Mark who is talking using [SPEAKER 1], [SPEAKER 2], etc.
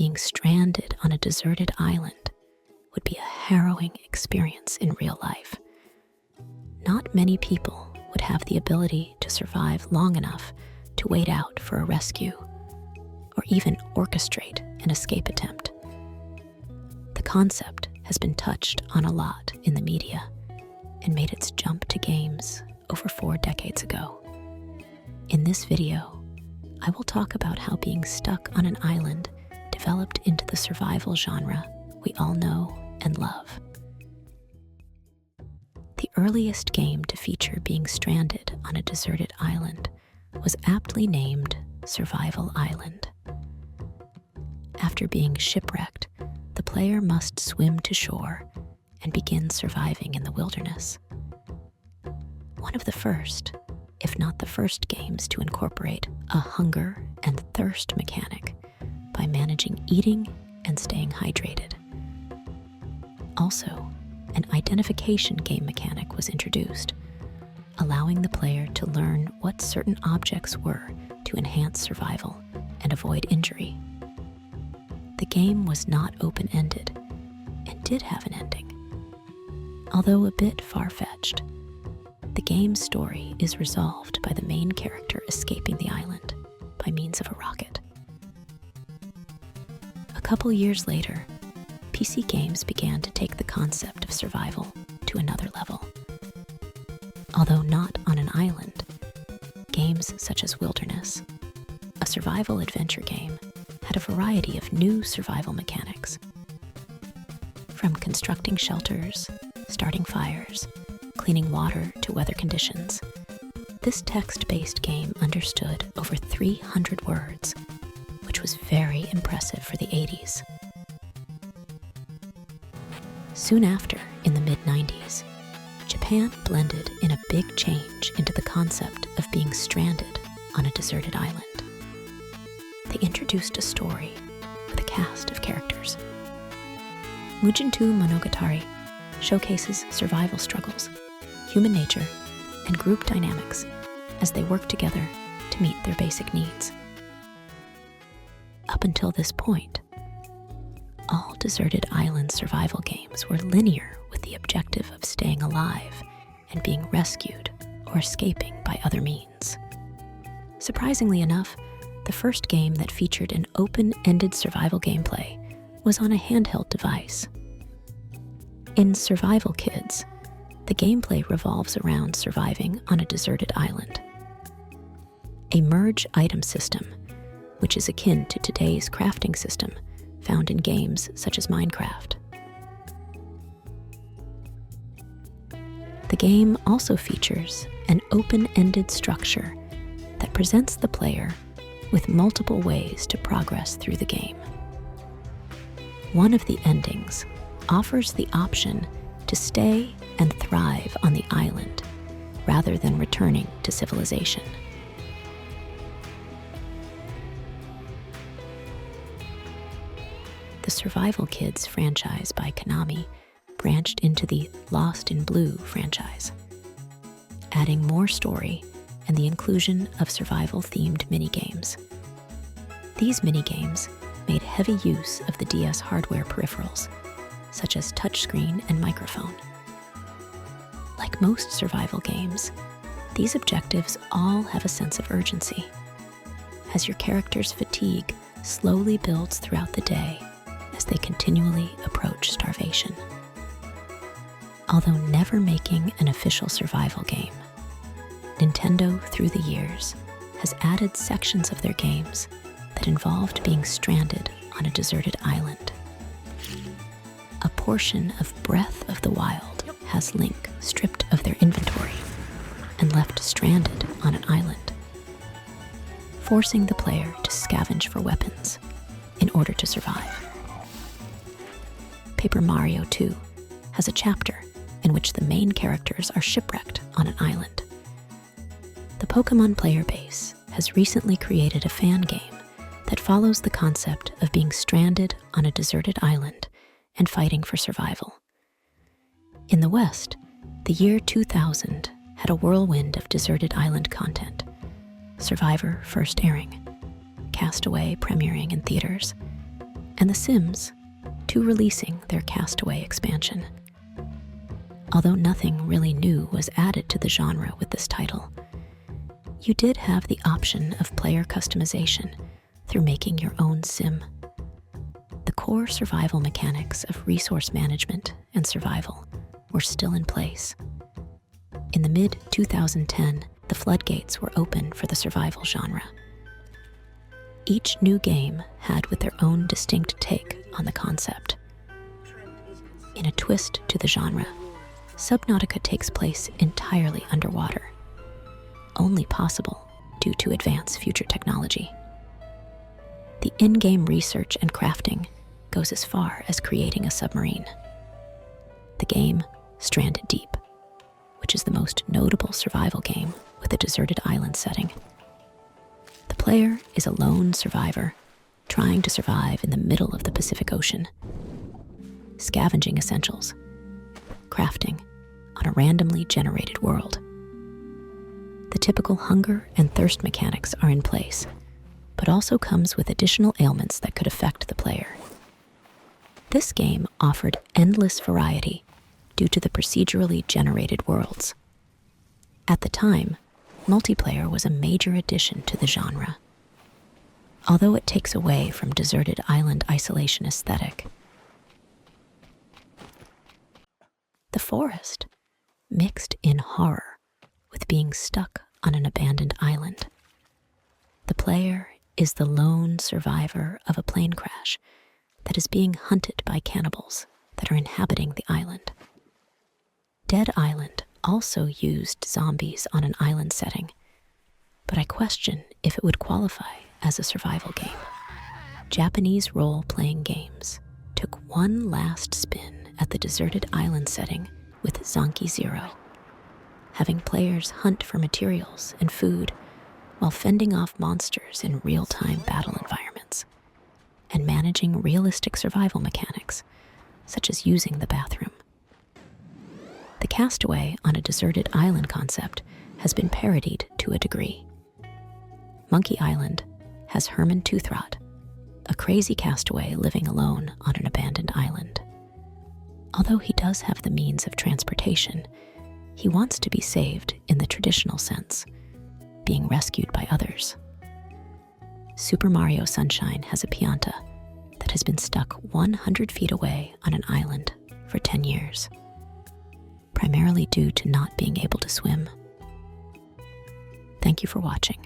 [SPEAKER 1] being stranded on a deserted island would be a harrowing experience in real life. Not many people would have the ability to survive long enough to wait out for a rescue or even orchestrate an escape attempt. The concept has been touched on a lot in the media and made its jump to games over 4 decades ago. In this video, I will talk about how being stuck on an island developed into the survival genre we all know and love. The earliest game to feature being stranded on a deserted island was aptly named Survival Island. After being shipwrecked, the player must swim to shore and begin surviving in the wilderness. One of the first, if not the first games to incorporate a hunger and thirst mechanic by managing eating and staying hydrated. Also, an identification game mechanic was introduced, allowing the player to learn what certain objects were to enhance survival and avoid injury. The game was not open-ended and did have an ending. Although a bit far-fetched, the game's story is resolved by the main character escaping the island by means of a rocket. A couple years later, PC games began to take the concept of survival to another level. Although not on an island, games such as Wilderness, a survival adventure game, had a variety of new survival mechanics. From constructing shelters, starting fires, cleaning water to weather conditions, this text-based game understood over 300 words, which was very impressive for the 80s. Soon after, in the mid-90s, Japan blended in a big change into the concept of being stranded on a deserted island. They introduced a story with a cast of characters. Muunu Monogatari showcases survival struggles, human nature, and group dynamics as they work together to meet their basic needs. Up until this point, all deserted island survival games were linear with the objective of staying alive and being rescued or escaping by other means. Surprisingly enough, the first game that featured an open-ended survival gameplay was on a handheld device. In Survival Kids, the gameplay revolves around surviving on a deserted island. A merge item system, which is akin to today's crafting system found in games such as Minecraft. The game also features an open-ended structure that presents the player with multiple ways to progress through the game. One of the endings offers the option to stay and thrive on the island rather than returning to civilization. The Survival Kids franchise by Konami branched into the Lost in Blue franchise, adding more story and the inclusion of survival-themed minigames. These minigames made heavy use of the DS hardware peripherals, such as touchscreen and microphone. Like most survival games, these objectives all have a sense of urgency, as your character's fatigue slowly builds throughout the day as they continually approach starvation. Although never making an official survival game, Nintendo, through the years, has added sections of their games that involved being stranded on a deserted island. A portion of Breath of the Wild has Link stripped of their inventory and left stranded on an island, forcing the player to scavenge for weapons in order to survive. Paper Mario 2 has a chapter in which the main characters are shipwrecked on an island. The Pokémon player base has recently created a fan game that follows the concept of being stranded on a deserted island and fighting for survival. In the West, the year 2000 had a whirlwind of deserted island content. Survivor first airing, Castaway premiering in theaters, and The Sims 2 releasing their Castaway expansion. Although nothing really new was added to the genre with this title, you did have the option of player customization through making your own sim. The core survival mechanics of resource management and survival were still in place. In the mid-2010, the floodgates were open for the survival genre. Each new game had with their own distinct take on the concept. In a twist to the genre, Subnautica takes place entirely underwater, only possible due to advanced future technology. The in-game research and crafting goes as far as creating a submarine. The game, Stranded Deep, which is the most notable survival game with a deserted island setting. The player is a lone survivor trying to survive in the middle of the Pacific Ocean, scavenging essentials, crafting on a randomly generated world. The typical hunger and thirst mechanics are in place, but also comes with additional ailments that could affect the player. This game offered endless variety due to the procedurally generated worlds. At the time, multiplayer was a major addition to the genre. Although it takes away from deserted island isolation aesthetic, the forest mixed in horror with being stuck on an abandoned island. The player is the lone survivor of a plane crash that is being hunted by cannibals that are inhabiting the island. Dead Island also used zombies on an island setting, but I question if it would qualify as a survival game. Japanese role-playing games took one last spin at the deserted island setting with Zanki Zero, having players hunt for materials and food while fending off monsters in real-time battle environments, and managing realistic survival mechanics, such as using the bathroom. The Castaway on a deserted island concept has been parodied to a degree. Monkey Island has Herman Toothrot, a crazy castaway living alone on an abandoned island. Although he does have the means of transportation, he wants to be saved in the traditional sense, being rescued by others. Super Mario Sunshine has a Pianta that has been stuck 100 feet away on an island for 10 years, primarily due to not being able to swim. Thank you for watching.